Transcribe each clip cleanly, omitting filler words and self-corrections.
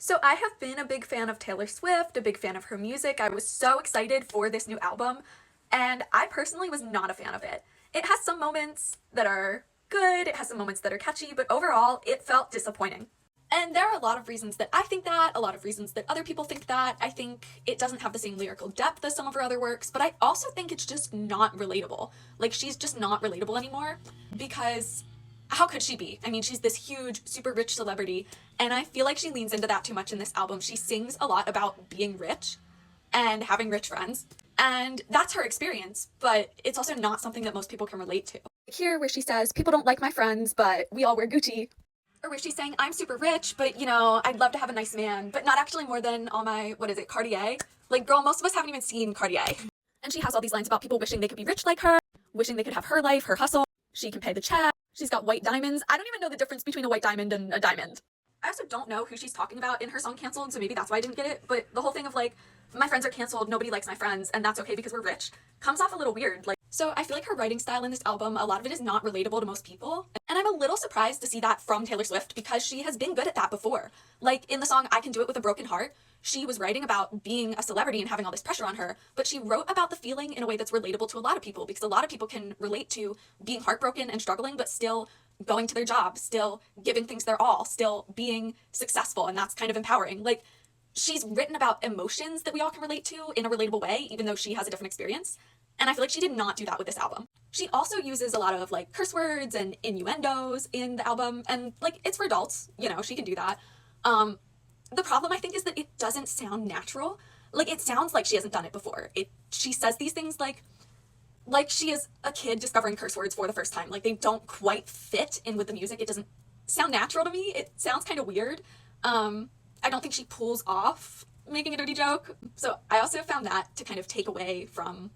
So I have been a big fan of Taylor Swift, a big fan of her music. I was so excited for this new album, and I personally was not a fan of it. It has some moments that are good, it has some moments that are catchy, but overall it felt disappointing. And there are a lot of reasons that I think that, a lot of reasons that other people think that. I think it doesn't have the same lyrical depth as some of her other works, but I also think it's just not relatable. Like, she's just not relatable anymore because how could she be? I mean, she's this huge, super rich celebrity, and I feel like she leans into that too much in this album. She sings a lot about being rich and having rich friends, and that's her experience, but it's also not something that most people can relate to. Here, where she says, people don't like my friends, but we all wear Gucci. Or where she's saying, I'm super rich, but you know, I'd love to have a nice man, but not actually more than all my, what is it, Cartier? Like, girl, most of us haven't even seen Cartier. And she has all these lines about people wishing they could be rich like her, wishing they could have her life, her hustle. She can pay the check. She's got white diamonds. I don't even know the difference between a white diamond and a diamond. I also don't know who she's talking about in her song Cancelled, so maybe that's why I didn't get it, but the whole thing of like, my friends are canceled, nobody likes my friends, and that's okay because we're rich, comes off a little weird. Like, so I feel like her writing style in this album, a lot of it is not relatable to most people, and I'm a little surprised to see that from Taylor Swift because she has been good at that before. Like, in the song I Can Do It With a Broken Heart, she was writing about being a celebrity and having all this pressure on her, but she wrote about the feeling in a way that's relatable to a lot of people because a lot of people can relate to being heartbroken and struggling, but still going to their job, still giving things their all, still being successful, and that's kind of empowering. Like, she's written about emotions that we all can relate to in a relatable way, even though she has a different experience. And I feel like she did not do that with this album. She also uses a lot of like curse words and innuendos in the album, and like, it's for adults, you know, she can do that. The problem I think is that it doesn't sound natural. Like, it sounds like she hasn't done it before. She says these things like she is a kid discovering curse words for the first time. Like, they don't quite fit in with the music. It doesn't sound natural to me. It sounds kind of weird. I don't think she pulls off making a dirty joke. So I also found that to kind of take away from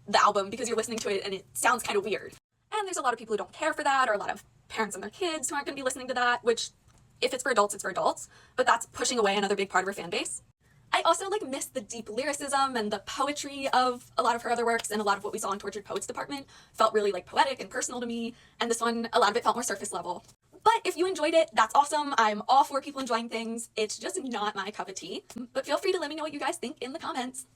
the album because you're listening to it and it sounds kind of weird. And there's a lot of people who don't care for that, or a lot of parents and their kids who aren't going to be listening to that, which if it's for adults, it's for adults, but that's pushing away another big part of her fan base. I also like miss the deep lyricism and the poetry of a lot of her other works, and a lot of what we saw in Tortured Poets Department felt really like poetic and personal to me, and this one, a lot of it felt more surface level. But if you enjoyed it, that's awesome. I'm all for people enjoying things. It's just not my cup of tea. But feel free to let me know what you guys think in the comments.